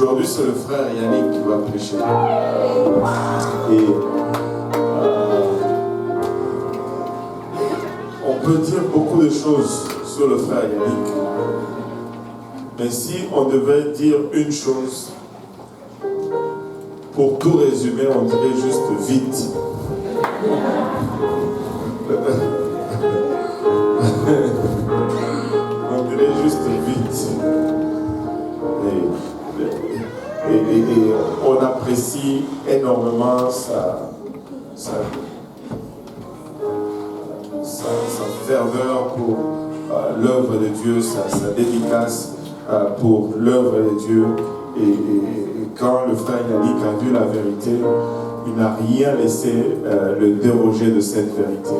Aujourd'hui, c'est le frère Yannick qui va prêcher. Et on peut dire beaucoup de choses sur le frère Yannick. Mais si on devait dire une chose, pour tout résumer, on dirait juste vite. On dirait juste vite. Et on apprécie énormément sa ferveur pour l'œuvre de Dieu, sa dédicace pour l'œuvre de Dieu. Et quand le frère Yannick a vu la vérité, il n'a rien laissé le déroger de cette vérité.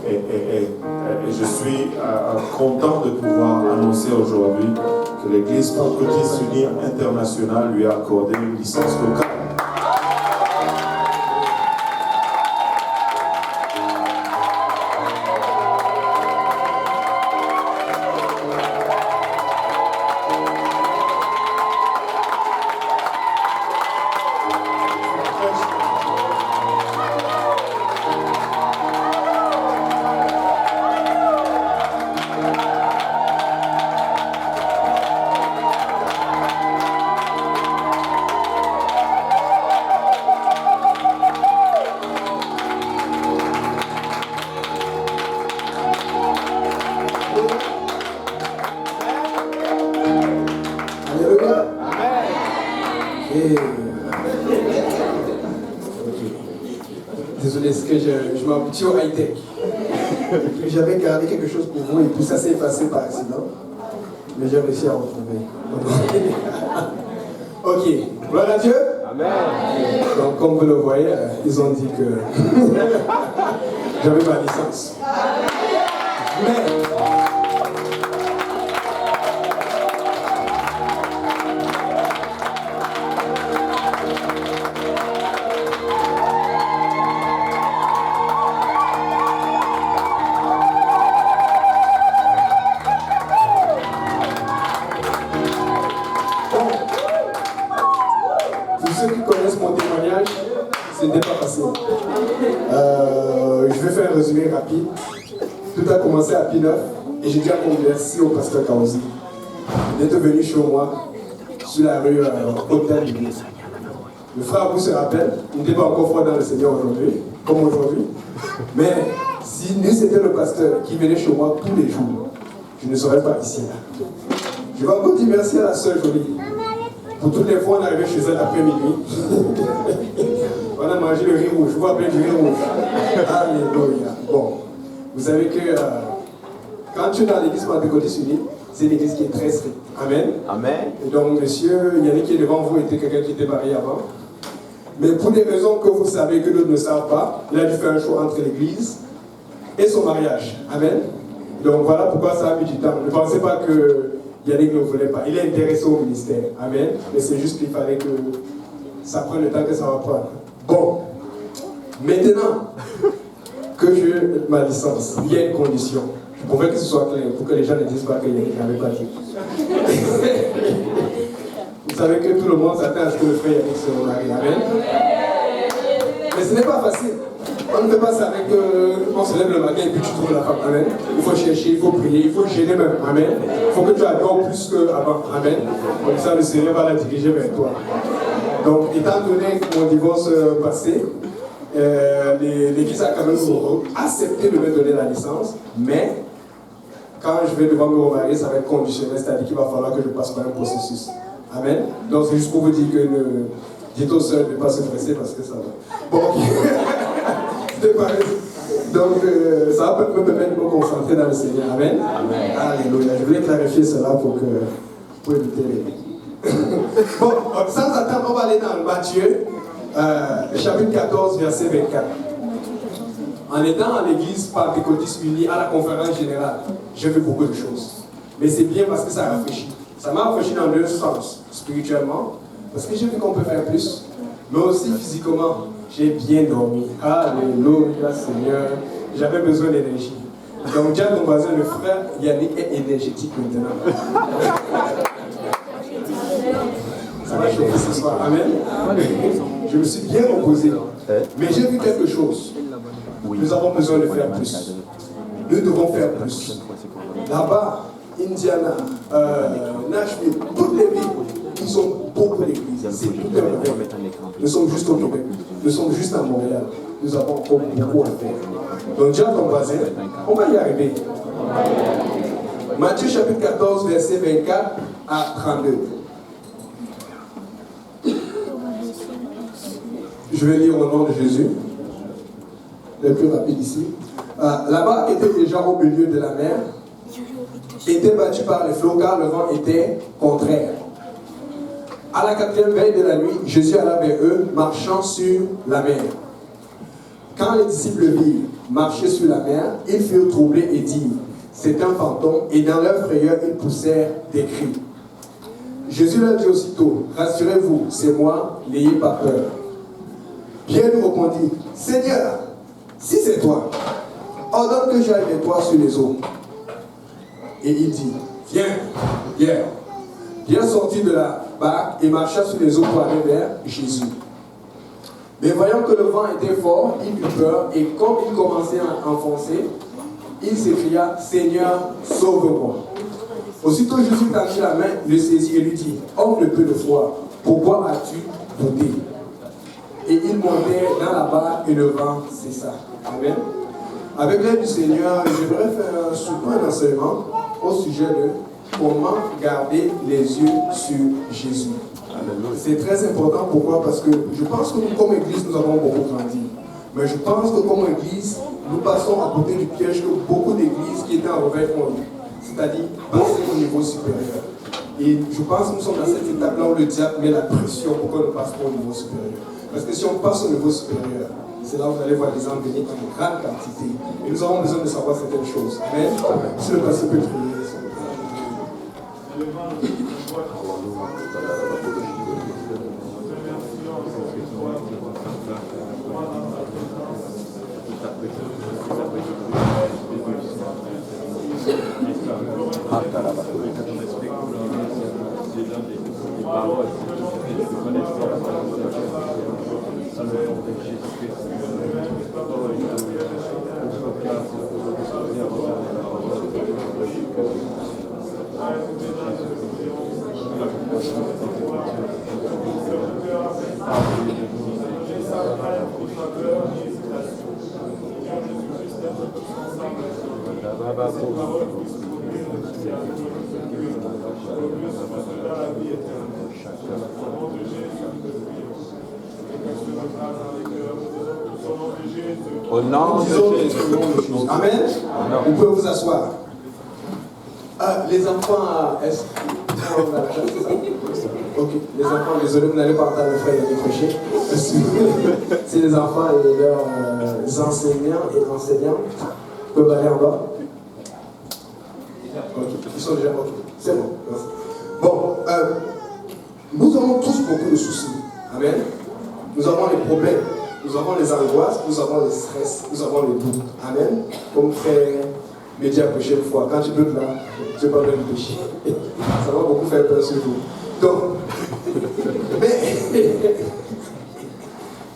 Et je suis content de pouvoir annoncer aujourd'hui que l'Église Pentecôtiste Unie Internationale lui a accordé une licence locale. Désolé, c'est que je m'habitue au high-tech. J'avais gardé quelque chose pour vous et puis ça s'est effacé par accident. Mais j'ai réussi à retrouver. Ok, gloire à Dieu. Amen. Donc comme vous le voyez, ils ont dit que j'avais ma licence. Mais c'était pas facile. Je vais faire un résumé rapide. Tout a commencé à P9 et j'ai dit un merci au pasteur Kaouzi d'être venu chez moi sur la rue Hôtel du Gris. Le frère Abou se rappelle, il n'était pas encore fort dans le Seigneur aujourd'hui, comme aujourd'hui. Mais si lui c'était le pasteur qui venait chez moi tous les jours, je ne serais pas ici là. Je vais encore dire merci à la sœur Jolie. Pour toutes les fois on arrivait chez elle après minuit. On a mangé le riz rouge, vous vous rappelez du riz rouge. Alléluia. Bon, vous savez que quand tu es dans l'église Pentecôtiste Unie, c'est une église qui est très stricte. Amen. Amen. Et donc, monsieur Yannick qui est devant vous était quelqu'un qui était marié avant. Mais pour des raisons que vous savez que d'autres ne savent pas, il a dû faire un choix entre l'église et son mariage. Amen. Donc voilà pourquoi ça a mis du temps. Ne pensez pas que Yannick ne voulait pas. Il est intéressé au ministère. Amen. Mais c'est juste qu'il fallait que ça prenne le temps que ça va prendre. Bon, maintenant que j'ai ma licence, il y a une condition. Je pourrais que ce soit clair pour que les gens ne disent pas qu'il n'avait pas dit. Vous savez que tout le monde s'attend à ce que le frère Yannick se marie. Amen. Mais ce n'est pas facile. On ne fait pas ça avec on se lève le matin et puis tu trouves la femme. Amen. Il faut chercher, il faut prier, il faut gêner même. Amen. Il faut que tu adores plus qu'avant. Amen. Comme ça, le Seigneur va la diriger vers toi. Donc, étant donné mon divorce passé, l'Église a quand même accepté de me donner la licence, mais quand je vais devoir me remarier, ça va être conditionnel, c'est-à-dire qu'il va falloir que je passe par un processus. Amen. Donc, c'est juste pour vous dire que dites aux sœurs de ne pas se presser parce que ça va. Bon, c'était pareil. Donc, ça va me permettre de me concentrer dans le Seigneur. Amen. Amen. Alléluia. Je voulais clarifier cela pour éviter les... Bon, sans attendre, on va aller dans Matthieu, chapitre 14, verset 24. En étant à l'église Pentecôtiste Unie, à la conférence générale, j'ai vu beaucoup de choses. Mais c'est bien parce que ça rafraîchit. Ça m'a rafraîchi dans deux sens. Spirituellement, parce que j'ai vu qu'on peut faire plus. Mais aussi physiquement, j'ai bien dormi. Alléluia, Seigneur. J'avais besoin d'énergie. Donc, déjà, mon voisin, le frère Yannick est énergétique maintenant. Ça va chauffer ce soir. Amen. Je me suis bien reposé. Mais j'ai vu quelque chose. Nous avons besoin de faire plus. Nous devons faire plus. Là-bas, Indiana, Nashville, toutes les villes, ils ont beaucoup d'églises. C'est tout un réveil. Nous sommes juste au Québec. Nous sommes juste à Montréal. Nous avons encore beaucoup à faire. Donc, dis à ton voisin, on va y arriver. Matthieu chapitre 14, verset 24 à 32. Je vais lire au nom de Jésus. Le plus rapide ici. Là-bas était déjà au milieu de la mer, était battu par les flots car le vent était contraire. À la 4e veille de la nuit, Jésus alla vers eux, marchant sur la mer. Quand les disciples virent marcher sur la mer, ils furent troublés et dirent, c'est un fantôme, et dans leur frayeur, ils poussèrent des cris. Jésus leur dit aussitôt, rassurez-vous, c'est moi, n'ayez pas peur. Pierre lui répondit, Seigneur, si c'est toi, ordonne que j'aille vers toi sur les eaux. Et il dit, viens, Pierre. Pierre sortit de la barque et marcha sur les eaux pour aller vers Jésus. Mais voyant que le vent était fort, il eut peur, et comme il commençait à enfoncer, il s'écria, Seigneur, sauve-moi. Aussitôt Jésus tendit la main, le saisit et lui dit, homme de peu de foi, pourquoi as-tu douté? Et il montait dans la barque et le vent cessa. Amen. Avec l'aide du Seigneur, j'aimerais faire surtout un enseignement au sujet de comment garder les yeux sur Jésus. C'est très important. Pourquoi? Parce que je pense que nous, comme Église, nous avons beaucoup grandi. Mais je pense que comme Église, nous passons à côté du piège que beaucoup d'églises qui étaient en réveil ont eu. C'est-à-dire passer au niveau supérieur. Et je pense que nous sommes dans cette étape-là où le diable met la pression pour qu'on ne passe pas au niveau supérieur. Parce que si on passe au niveau supérieur, c'est là où vous allez voir les gens venir en grande quantité. Et nous avons besoin de savoir certaines choses. Amen. Si le passé peut prier. Au nom de Jésus. Amen. Vous pouvez vous asseoir. Les enfants, est-ce ok, les enfants, désolé, vous n'allez pas entendre le frère décrocher. C'est les enfants et leurs enseignants et enseignantes peuvent aller en bas. Ok, ils sont déjà ok. C'est bon. Bon, nous avons tous beaucoup de soucis. Amen. Nous avons les problèmes, nous avons les angoisses, nous avons les stress, nous avons les doutes. Amen. Comme frère Média la prochaine fois, quand tu doutes là, tu n'es pas bien péché. Ça va beaucoup faire peur sur vous. Donc, mais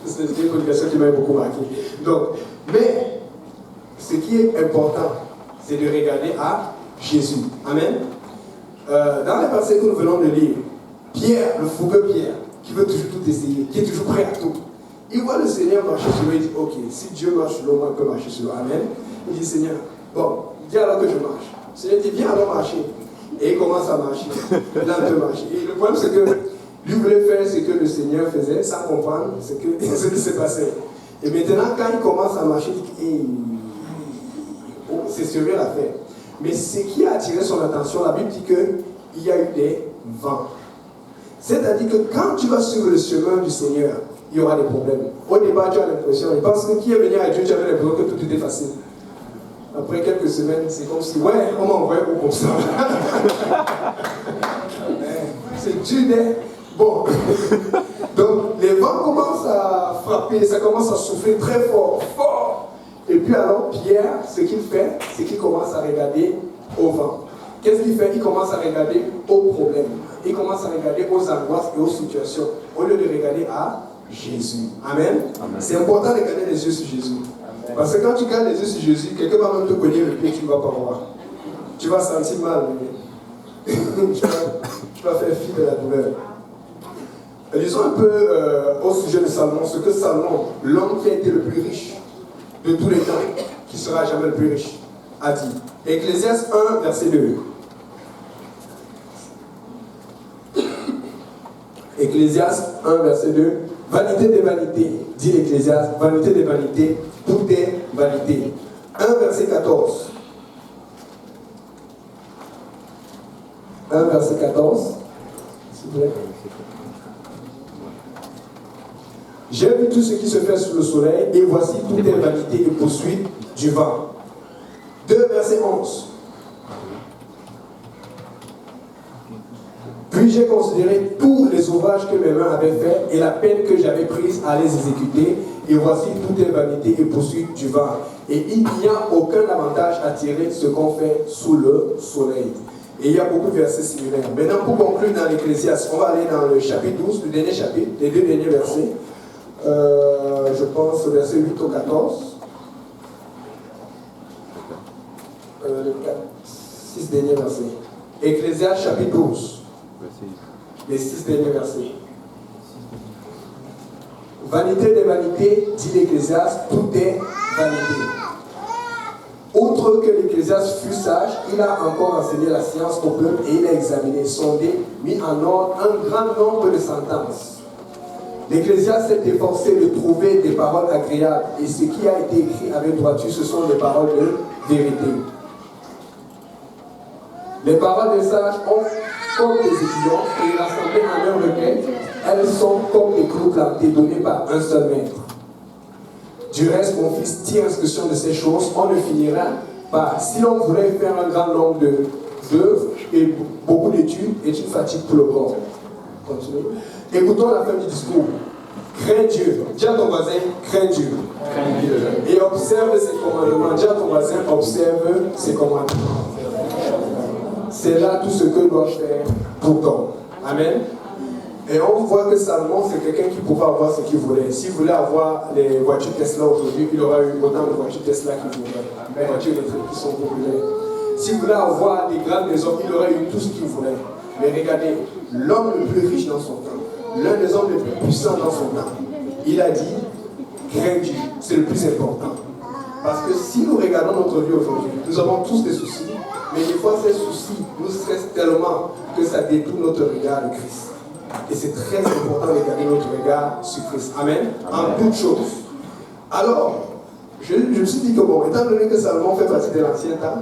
c'est une communication qui m'a beaucoup marqué. Donc, mais ce qui est important, c'est de regarder à Jésus. Amen. Dans les versets que nous venons de lire, Pierre, le fougueux Pierre, qui veut toujours tout essayer, qui est toujours prêt à tout. Il voit le Seigneur marcher sur l'eau, il dit, ok, si Dieu marche sur l'eau, moi je peux marcher sur l'eau. Amen. Il dit, Seigneur, bon, dis alors que je marche. Le Seigneur dit, viens alors marcher. Et il commence à marcher, lentement marcher. Et le problème, c'est que lui voulait faire ce que le Seigneur faisait, sans comprendre ce qui se passait. Et maintenant, quand il commence à marcher, il dit, c'est sérieux l'affaire. Mais ce qui a attiré son attention, la Bible dit qu'il y a eu des vents. C'est-à-dire que quand tu vas sur le chemin du Seigneur, il y aura des problèmes. Au départ, tu as l'impression, et parce que qui est venu à Dieu, tu avais l'impression que tout était facile. Après quelques semaines, c'est comme si, ouais, on m'a envoyé au comme ça. C'est dur, hein? Bon. Donc, les vents commencent à frapper, ça commence à souffler très fort, fort. Et puis alors, Pierre, ce qu'il fait, c'est qu'il commence à regarder au vent. qu'est-ce qu'il fait? Il commence à regarder aux problèmes. Il commence à regarder aux angoisses et aux situations, au lieu de regarder à Jésus. Amen. C'est important de garder les yeux sur Jésus. Amen. Parce que quand tu gardes les yeux sur Jésus, quelqu'un va même te cogner le pied, tu ne vas pas voir. Tu vas sentir mal. tu vas faire fi de la douleur. Lisons un peu au sujet de Salomon, ce que Salomon, l'homme qui a été le plus riche de tous les temps, qui sera jamais le plus riche, a dit. Ecclésiaste 1, verset 2. Ecclésiaste 1, verset 2. Vanité des vanités, dit l'Ecclésiaste, vanité des vanités, tout est vanité. 1, verset 14. 1, verset 14. S'il vous plaît. J'ai vu tout ce qui se fait sous le soleil, et voici tout est vanité et poursuite du vent. 2, verset 11. Puis j'ai considéré tous les ouvrages que mes mains avaient faits et la peine que j'avais prise à les exécuter, et voici tout est vanité et poursuite du vent. Et il n'y a aucun avantage à tirer ce qu'on fait sous le soleil. Et il y a beaucoup de versets similaires. Maintenant, pour conclure dans l'Ecclésiaste, on va aller dans le chapitre 12, le dernier chapitre, les deux derniers versets. Je pense verset 8 au 14. Le 6 derniers versets. Ecclésiaste chapitre 12. Les 6 derniers versets. Vanité des vanités, dit l'Ecclésiaste, tout est vanité. Outre que l'Ecclésiaste fut sage, il a encore enseigné la science au peuple et il a examiné, sondé, mis en ordre un grand nombre de sentences. L'Ecclésiaste s'est efforcé de trouver des paroles agréables et ce qui a été écrit avec droiture, ce sont des paroles de vérité. Les paroles des sages ont comme des étudiants et rassemblées en un recueil, elles sont comme des clous plantés donnés par un seul maître. Du reste, mon fils, tire instruction de ces choses, on ne finira pas. Si l'on voulait faire un grand nombre d'œuvres et beaucoup d'études, est une fatigue pour le corps. Continuez. Écoutons la fin du discours. Crains Dieu. Dis à ton voisin, crains Dieu. Crains Dieu. Et observe ses commandements. Dis à ton voisin, observe ses commandements. C'est là tout ce que doit faire pour toi. Amen. Et on voit que Salomon, c'est quelqu'un qui pouvait avoir ce qu'il voulait. S'il voulait avoir les voitures Tesla aujourd'hui, il aurait eu autant de voitures Tesla qu'il voulait. Les voitures électriques qui sont populaires. S'il voulait avoir des grandes maisons, il aurait eu tout ce qu'il voulait. Mais regardez, l'homme le plus riche dans son temps, l'un des hommes les plus puissants dans son temps, il a dit, crains Dieu, c'est le plus important. Parce que si nous regardons notre vie aujourd'hui, nous avons tous des soucis, mais des fois ces soucis nous stressent tellement que ça détourne notre regard de Christ. Et c'est très important de garder notre regard sur Christ. Amen. En toutes choses. Alors, je me suis dit que bon, étant donné que Salomon fait partie de l'ancien temps,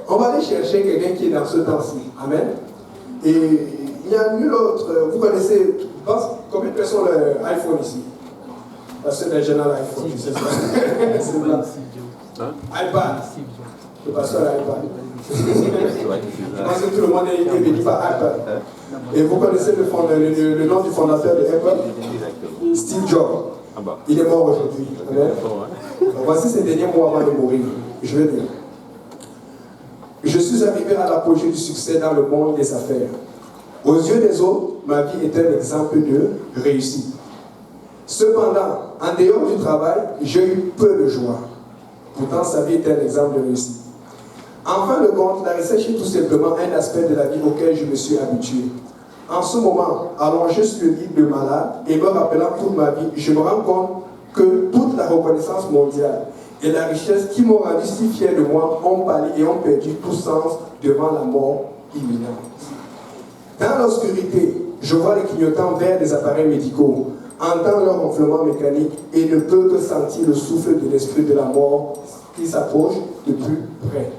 on va aller chercher quelqu'un qui est dans ce temps-ci. Amen. Et il n'y a nul autre. Vous connaissez, combien de personnes ont l'iPhone ici? Parce que les jeunes ont l'iPhone, c'est ça. C'est ça. iPad. Le pasteur a l'iPad. Je pense que tout le monde est béni par iPad. Et vous connaissez le nom du fondateur de Apple? Steve Jobs. Il est mort aujourd'hui. Voici ses derniers mots avant de mourir. Je vais dire. Je suis arrivé à l'apogée du succès dans le monde des affaires. Aux yeux des autres, ma vie est un exemple de réussite. Cependant, en dehors du travail, j'ai eu peu de joie. Pourtant, sa vie est un exemple de réussite. En fin de compte, la recherche est tout simplement un aspect de la vie auquel je me suis habitué. En ce moment, allongé sur le lit de malade et me rappelant toute ma vie, je me rends compte que toute la reconnaissance mondiale et la richesse qui m'ont rendu si fier de moi ont pâli et ont perdu tout sens devant la mort imminente. Dans l'obscurité, je vois les clignotants verts des appareils médicaux, entends leur ronflement mécanique et ne peux que sentir le souffle de l'esprit de la mort qui s'approche de plus près.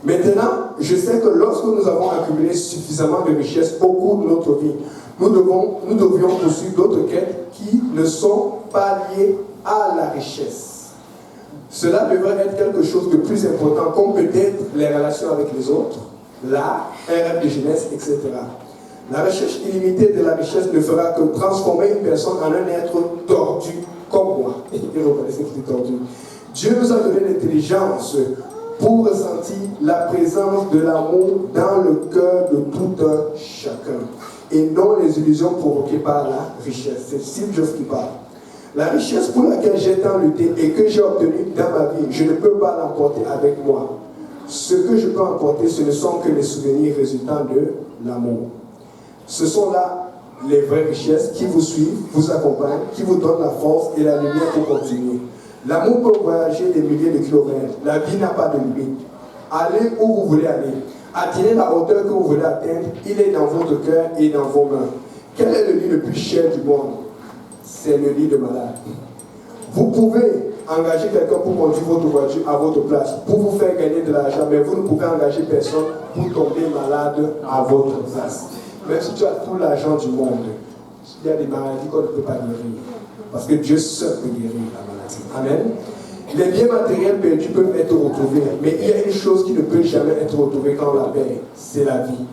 Maintenant, je sais que lorsque nous avons accumulé suffisamment de richesses au cours de notre vie, nous devrions poursuivre d'autres quêtes qui ne sont pas liées à la richesse. Cela devrait être quelque chose de plus important, comme peut-être les relations avec les autres, l'art, un rêve de jeunesse, etc. La recherche illimitée de la richesse ne fera que transformer une personne en un être tordu comme moi. Et reconnaissez qu'il est tordu. Dieu nous a donné l'intelligence pour ressentir la présence de l'amour dans le cœur de tout un chacun, et non les illusions provoquées par la richesse. C'est Steve Jobs qui parle. La richesse pour laquelle j'ai tant lutté et que j'ai obtenue dans ma vie, je ne peux pas l'emporter avec moi. Ce que je peux emporter, ce ne sont que les souvenirs résultant de l'amour. Ce sont là les vraies richesses qui vous suivent, vous accompagnent, qui vous donnent la force et la lumière pour continuer. L'amour peut voyager des milliers de kilomètres. La vie n'a pas de limite. Allez où vous voulez aller. Atteignez la hauteur que vous voulez atteindre. Il est dans votre cœur et dans vos mains. Quel est le lit le plus cher du monde? C'est le lit de malade. Vous pouvez engager quelqu'un pour conduire votre voiture à votre place, pour vous faire gagner de l'argent, mais vous ne pouvez engager personne pour tomber malade à votre place. Même si tu as tout l'argent du monde, il y a des maladies qu'on ne peut pas guérir. Parce que Dieu seul peut guérir la maladie. Amen. Les biens matériels perdus peuvent être retrouvés, mais il y a une chose qui ne peut jamais être retrouvée quand on la perd, c'est la vie.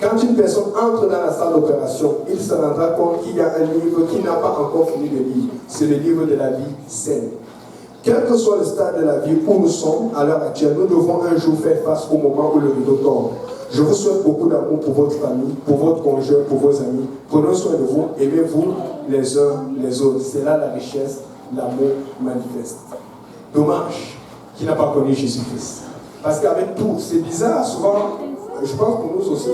Quand une personne entre dans la salle d'opération, il se rendra compte qu'il y a un livre qui n'a pas encore fini de lire. C'est le livre de la vie saine. Quel que soit le stade de la vie où nous sommes à l'heure actuelle, nous devons un jour faire face au moment où le rideau tombe. Je vous souhaite beaucoup d'amour pour votre famille, pour votre conjoint, pour vos amis. Prenez soin de vous, aimez-vous les uns les autres. C'est là la richesse, l'amour manifeste. Dommage qu'il n'a pas connu Jésus-Christ. Parce qu'avec tout, c'est bizarre, souvent, je pense pour nous aussi,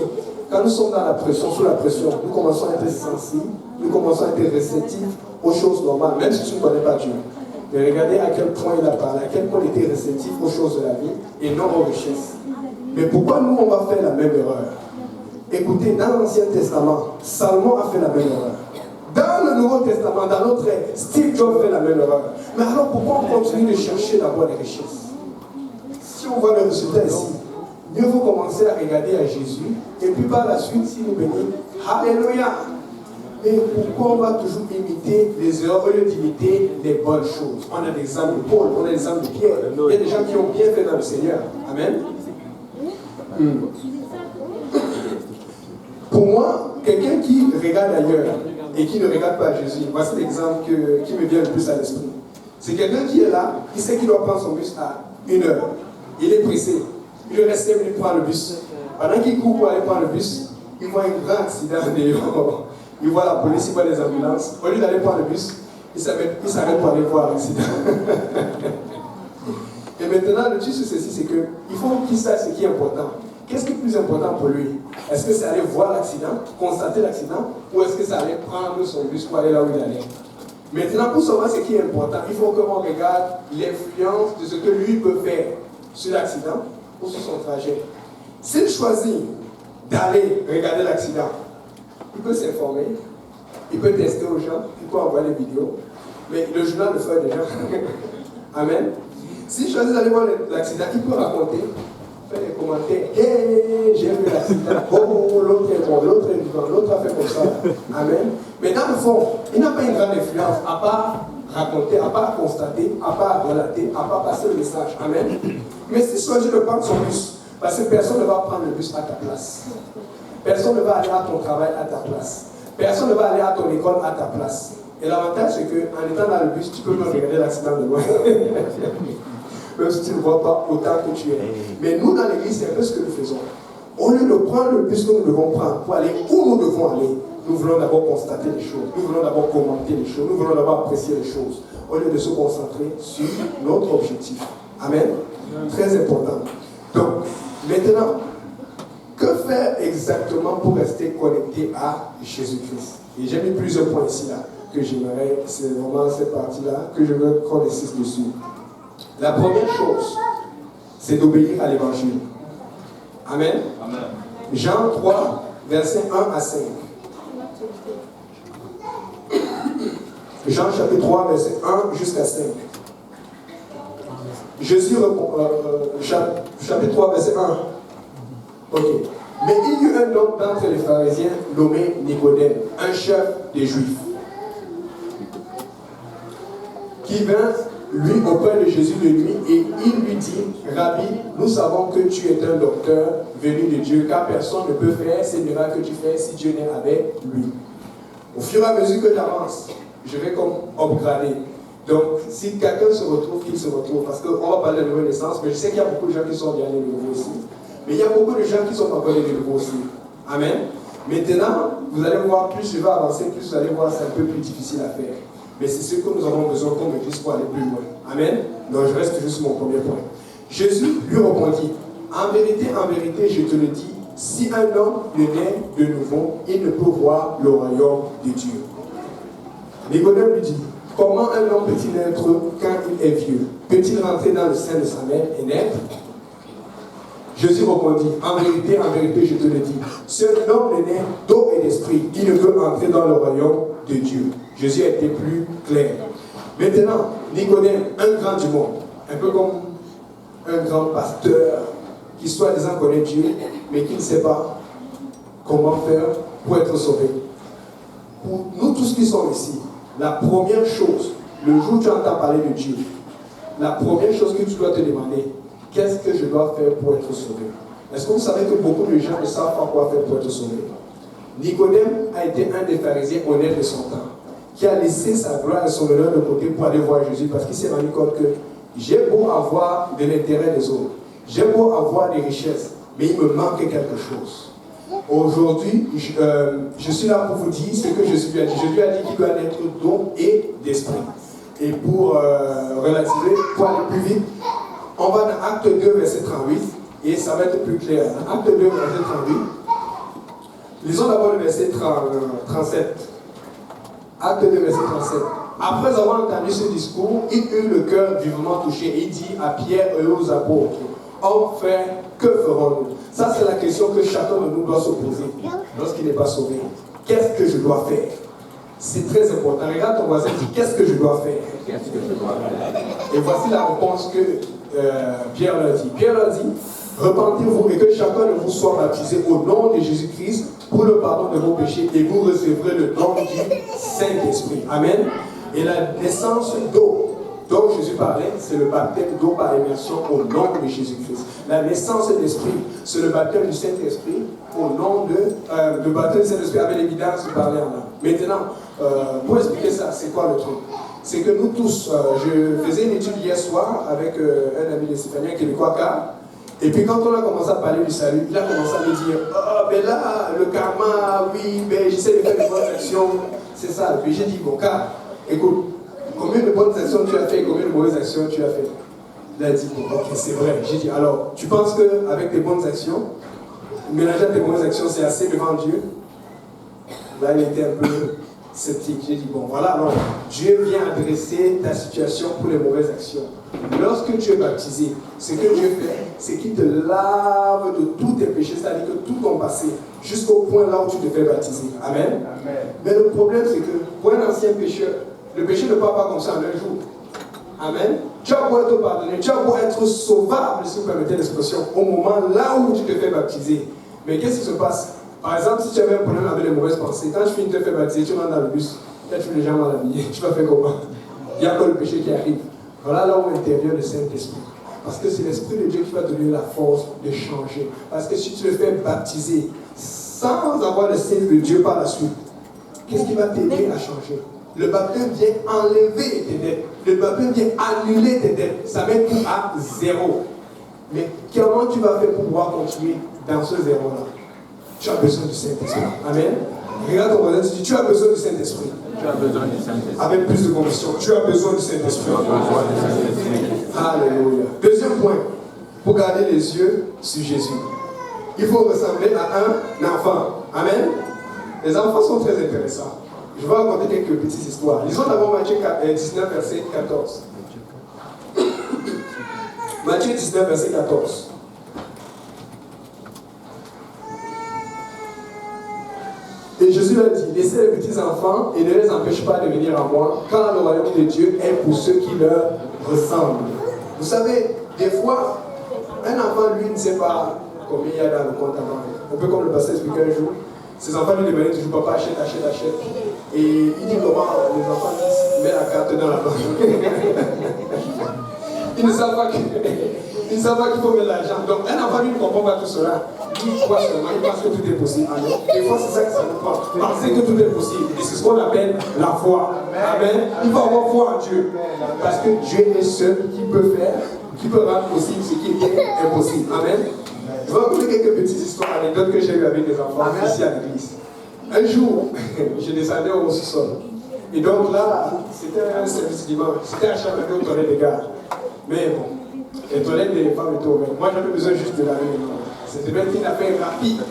quand nous sommes dans la pression, sous la pression, nous commençons à être sensibles, nous commençons à être réceptifs aux choses normales, même si tu ne connais pas Dieu. Mais regardez à quel point il a parlé, à quel point il était réceptif aux choses de la vie et non aux richesses. Mais pourquoi nous, on va faire la même erreur? Écoutez, dans l'Ancien Testament, Salomon a fait la même erreur. Dans le Nouveau Testament, dans notre ère, Steve Jobs fait la même erreur. Mais alors pourquoi on continue de chercher d'abord les richesses? Si on voit le résultat ici, mieux vaut commencer à regarder à Jésus, et puis par la suite, s'il nous bénit, Alléluia! Mais pourquoi on va toujours imiter les erreurs au lieu d'imiter les bonnes choses? On a l'exemple de Paul, on a l'exemple de Pierre. Il y a des gens qui ont bien fait dans le Seigneur. Amen. Pour moi, quelqu'un qui regarde ailleurs et qui ne regarde pas Jésus, voici l'exemple qui me vient le plus à l'esprit. C'est quelqu'un qui est là, il sait qu'il doit prendre son bus à 1 heure. Il est pressé. Il reste 5 minutes pour prendre le bus. Pendant qu'il court pour aller prendre le bus, il voit un grand accident dehors. Il voit la police, il voit les ambulances. Au lieu d'aller prendre le bus, il s'arrête pour aller voir l'accident. Et maintenant, le truc sur ceci, c'est qu'il faut qu'il sache ce qui est important. Qu'est-ce qui est plus important pour lui? Est-ce que c'est aller voir l'accident, constater l'accident, ou est-ce que c'est aller prendre son bus pour aller là où il allait? Maintenant, pour savoir ce qui est important, il faut que l'on regarde l'influence de ce que lui peut faire sur l'accident ou sur son trajet. S'il choisit d'aller regarder l'accident, il peut s'informer, il peut tester aux gens, il peut envoyer des vidéos, mais le journal le fait déjà. Amen. S'il choisit d'aller voir l'accident, il peut raconter, faire des commentaires. Hey, j'ai vu l'accident. Oh, l'autre est mort, l'autre est vivant, l'autre a fait comme ça. Amen. Mais dans le fond, il n'a pas une grande influence, à part raconter, à part constater, à part relater, à part passer le message. Amen. Mais s'il choisit de prendre son bus, parce que personne ne va prendre le bus à ta place. Personne ne va aller à ton travail à ta place. Personne ne va aller à ton école à ta place. Et l'avantage, c'est qu'en étant dans le bus, tu peux même regarder l'accident de loin. Même si tu ne vois pas autant que tu es. Mais nous, dans l'église, c'est un peu ce que nous faisons. Au lieu de prendre le bus que nous devons prendre pour aller où nous devons aller, nous voulons d'abord constater les choses. Nous voulons d'abord commenter les choses. Nous voulons d'abord apprécier les choses. Au lieu de se concentrer sur notre objectif. Amen. Très important. Donc, maintenant, que faire exactement pour rester connecté à Jésus-Christ? Et j'ai mis plusieurs points ici, là, que j'aimerais, c'est vraiment cette partie-là, que je veux qu'on insiste dessus. La première chose, c'est d'obéir à l'évangile. Amen. Amen. Jean 3, versets 1 à 5. Jean chapitre 3, verset 1 jusqu'à 5. Jésus répond, chapitre 3, verset 1. Ok. Mais il y eut un homme d'entre les pharisiens nommé Nicodème, un chef des Juifs, qui vint, lui, auprès de Jésus de nuit, et il lui dit, Rabbi, nous savons que tu es un docteur venu de Dieu, car personne ne peut faire ces miracles que tu fais si Dieu n'est avec lui. Au fur et à mesure que j'avance, je vais comme upgrader. Donc, si quelqu'un se retrouve, qu'il se retrouve. Parce qu'on va parler de nouvelle naissance, mais je sais qu'il y a beaucoup de gens qui sont bien nés de nouveau aussi. Mais il y a beaucoup de gens qui sont pas encore nés de nouveau aussi. Amen. Maintenant, vous allez voir, plus je vais avancer, plus vous allez voir, c'est un peu plus difficile à faire. Mais c'est ce que nous avons besoin comme Église pour aller plus loin. Amen. Donc, je reste juste sur mon premier point. Jésus lui répondit, en vérité, je te le dis, si un homme ne naît de nouveau, il ne peut voir le royaume de Dieu. Nicodème lui dit, comment un homme peut-il naître quand il est vieux? Peut-il rentrer dans le sein de sa mère et naître? Jésus répondit, en vérité, je te le dis, si un homme ne naît d'eau et d'esprit, il ne peut entrer dans le royaume de Dieu. Jésus a été plus clair. Maintenant, Nicodème, un grand du monde, un peu comme un grand pasteur qui soi-disant connaît Dieu, mais qui ne sait pas comment faire pour être sauvé. Pour nous tous qui sommes ici, la première chose, le jour où tu entends parler de Dieu, la première chose que tu dois te demander, qu'est-ce que je dois faire pour être sauvé? Est-ce que vous savez que beaucoup de gens ne savent pas quoi faire pour être sauvé? Nicodème a été un des pharisiens honnêtes de son temps, qui a laissé sa gloire et son honneur de côté pour aller voir Jésus, parce qu'il s'est rendu compte que j'ai beau avoir de l'intérêt des autres, j'ai beau avoir des richesses, mais il me manque quelque chose. Aujourd'hui, je suis là pour vous dire ce que Jésus lui a dit. Jésus lui a dit qu'il doit naître d'eau et d'esprit. Et pour relativiser, pour aller plus vite, on va dans Acte 2, verset 38, et ça va être plus clair. Dans Acte 2, verset 38, lisons d'abord le verset 37. Acte 2, verset 37. Après avoir entendu ce discours, il eut le cœur vivement touché et il dit à Pierre et aux apôtres, hommes frères, que ferons-nous? Ça, c'est la question que chacun de nous doit se poser lorsqu'il n'est pas sauvé. Qu'est-ce que je dois faire? C'est très important. Regarde ton voisin et dis, qu'est-ce que je dois faire? Qu'est-ce que je dois faire? Et voici la réponse que Pierre leur dit. Pierre leur dit, repentez-vous et que chacun de vous soit baptisé au nom de Jésus-Christ pour le pardon de vos péchés et vous recevrez le don du Saint-Esprit. Amen. Et la naissance d'eau dont Jésus parlait, c'est le baptême d'eau par immersion au nom de Jésus-Christ. La naissance de l'Esprit, c'est le baptême du Saint-Esprit au nom de... le baptême du Saint-Esprit avec l'évidence de parler en langue. Maintenant, pour expliquer ça, c'est quoi le truc? C'est que nous tous, je faisais une étude hier soir avec un ami de Stéphanie qui est le Kwaka. Et puis quand on a commencé à parler du salut, il a commencé à me dire, oh, mais là, le karma, oui, mais j'essaie de faire des bonnes actions. C'est ça. Et puis j'ai dit, bon, car, écoute, combien de bonnes actions tu as fait et combien de mauvaises actions tu as fait? Il a dit, bon, ok, c'est vrai. J'ai dit, alors, tu penses qu'avec tes bonnes actions, mélanger tes mauvaises actions, c'est assez devant Dieu? Là, il était un peu sceptique. J'ai dit, bon, voilà, alors, Dieu vient adresser ta situation pour les mauvaises actions. Lorsque tu es baptisé, ce que Dieu fait, c'est qu'il te lave de tous tes péchés, c'est-à-dire que tout ton passé, jusqu'au point là où tu te fais baptiser. Amen. Amen. Mais le problème, c'est que pour un ancien pécheur, le péché ne part pas comme ça en un jour. Amen. Tu as beau être pardonné, tu as beau être sauvable, si vous permettez l'expression, au moment là où tu te fais baptiser. Mais qu'est-ce qui se passe? Par exemple, si tu avais un problème avec les mauvaises pensées, quand tu finis de te faire baptiser, tu rentres dans le bus, tu as tous les gens mal habillés, tu vas faire comment? Il y a encore le péché qui arrive. Voilà là où intervient le Saint-Esprit. Parce que c'est l'Esprit de Dieu qui va te donner la force de changer. Parce que si tu le fais baptiser sans avoir le signe de Dieu par la suite, qu'est-ce qui va t'aider à changer? Le baptême vient enlever tes dettes. Le baptême vient annuler tes dettes. Ça met tout à zéro. Mais comment tu vas faire pour pouvoir continuer dans ce zéro-là? Tu as besoin du Saint-Esprit. Amen. Regarde ton voisin, tu dis, tu as besoin du Saint-Esprit. Tu as besoin du Saint-Esprit. Avec plus de conviction, tu as besoin du Saint-Esprit. Alléluia. Deuxième point, pour garder les yeux sur Jésus, il faut ressembler à un enfant. Amen. Les enfants sont très intéressants. Je vais raconter quelques petites histoires. Lisons d'abord Matthieu 19, verset 14. Matthieu 19, verset 14. Et Jésus leur dit, laissez les petits enfants et ne les empêchez pas de venir à moi, car le royaume de Dieu est pour ceux qui leur ressemblent. Vous savez, des fois, un enfant, lui, ne sait pas combien il y a dans le compte à banque. Un peu comme le pasteur expliquait un jour. Ses enfants lui demandaient toujours, papa, achète, achète, achète. Et il dit comment les enfants disent, mets la carte dans la banque. Ils ne savent pas que... Il savoir qu'il faut mettre l'argent. Donc, un enfant qui ne comprend pas tout cela, il croit seulement, il pense que tout est possible. Amen. Des fois, c'est ça que ça nous prend. Penser que tout est possible. Et c'est ce qu'on appelle la foi. Amen. Il faut avoir foi en Dieu. Parce que Dieu est seul qui peut faire, qui peut rendre possible ce qui est impossible. Amen. Je vais vous raconter quelques petites histoires, anecdotes que j'ai eues avec des enfants ici à l'église. Un jour, je descendais au sous-sol. Et donc là, c'était un service dimanche. C'était à chaque année aux toilettes des gars. Mais bon, les toilettes des femmes étaient ouvertes. Moi, j'avais besoin juste de laver les mains. C'était même une affaire rapide.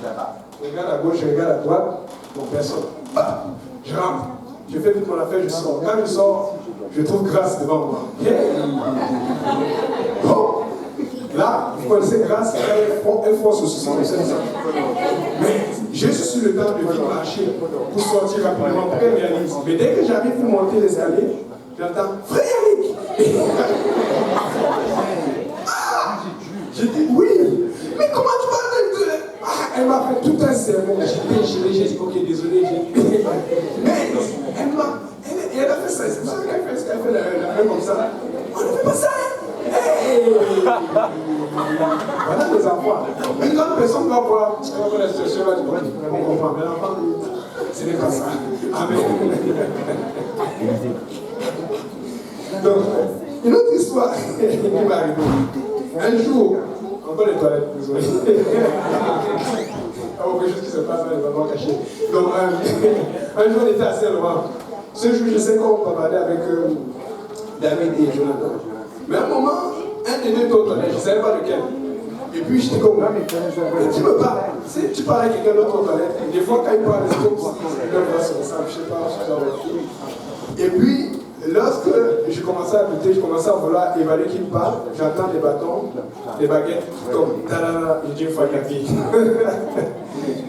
Je regarde à gauche, je regarde à droite. Bon, personne. Bah, je rentre. Je fais toute mon affaire, je sors. Quand je sors, je trouve grâce devant moi. Hey. Bon. Là, vous connaissez grâce, elle force au sous-sol. Mais j'ai juste le temps de vite marcher pour sortir rapidement, pour qu'elle réalise. Mais dès que j'arrive pour monter l'escalier, j'entends « Frère Yannick !» Ah, j'ai dit « Oui, mais comment tu vas de... » Elle m'a fait tout un sermon. J'ai dit « Ok, désolé. » Mais elle a fait ça. C'est pour ça qu'elle fait la main comme ça. On ne fait pas ça, hein? Hey! Voilà les enfants. Une grande personne va voir la situation, va dire, on comprend, mais l'enfant, ce n'est pas ça. Amen. Donc, une autre histoire qui m'est arrivée. Un jour, encore les toilettes, désolé. Quelque chose qui se passe, elle va pas cacher. Donc, un jour, on était à Saint-Laurent. Ce jour, je sais qu'on parlait avec David et Jonathan. Mais à un moment, un des deux était aux toilettes, je ne savais pas lequel. Et puis j'étais comme, tu me parles. Tu parles à quelqu'un d'autre aux toilettes. Des fois, quand il parle, c'est comme si quelqu'un va sur le sable, je ne sais pas. Et puis, lorsque je commençais à douter, je commençais à vouloir évaluer qui me parle, j'entends des bâtons, des baguettes, comme talala, je dis une fois qu'à vie.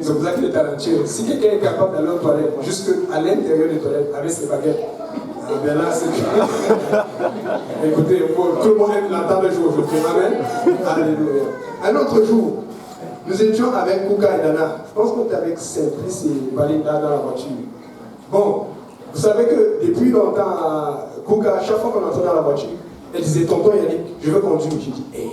C'est pour ça qu'il est talentueux. Si quelqu'un est capable d'aller aux toilettes, jusqu'à l'intérieur des toilettes, avec ses baguettes, bien là, c'est écoutez, tout le monde l'entend le jour aujourd'hui. Amen. Alléluia. Un autre jour, nous étions avec Kouka et Nana. Je pense qu'on était avec Simplice et Valinda dans la voiture. Bon, vous savez que depuis longtemps, Kouka, chaque fois qu'on entrait dans la voiture, elle disait, tonton Yannick, je veux conduire. J'ai dit, hey.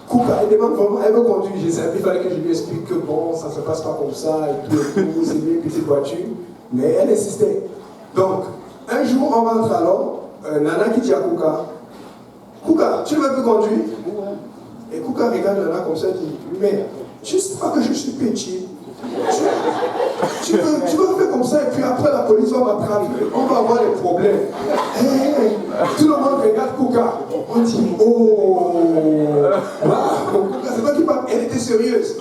Kouka, elle demande vraiment, elle veut conduire. Il fallait que je lui explique que bon, ça ne se passe pas comme ça, et tout, c'est une petite voiture. Mais elle insistait. Donc, un jour, on rentre alors, Nana qui dit à Kouka, Kouka, tu ne veux plus conduire? Et Kouka regarde Nana comme ça et dit, mais tu ne sais pas que je suis petit. Tu veux faire comme ça et puis après la police va m'attraper, on va avoir des problèmes. Hey, tout le monde regarde Kouka. On dit, oh, wow, Kouka, c'est toi qui parles. Elle était sérieuse.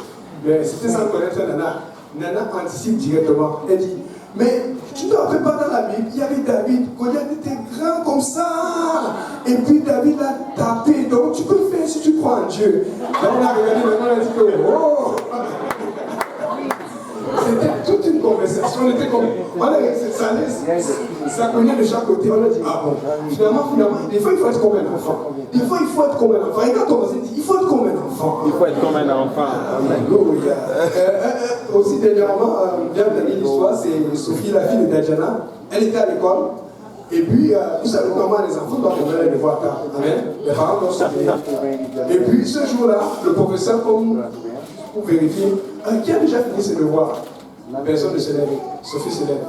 Mais c'était sans connaître Nana. Nana anticipe directement. Elle dit, mais tu ne te rappelles pas dans la Bible, il y avait David, Goliath était grand comme ça. Et puis David l'a tapé. Donc tu peux le faire si tu crois en Dieu. Donc on a regardé, on a dit que, oh. C'était toute une conversation. On était comme, ça cognait de chaque côté. On a dit, ah bon, finalement, des fois il faut être comme un enfant. Des fois il faut être comme un enfant. Et quand on s'est dit, il faut être comme un enfant. Il faut être comme un enfant. Alléluia. Aussi dernièrement, bien dernière l'histoire, c'est Sophie, la fille de Dajana. Elle était à l'école. Et puis, vous savez comment les enfants doivent revenir les devoirs tard. Amen. Les parents doivent se réveiller. Et puis ce jour-là, le professeur, comme pour vérifier, qui a déjà fini ses devoirs? Personne ne se lève. Sophie se lève.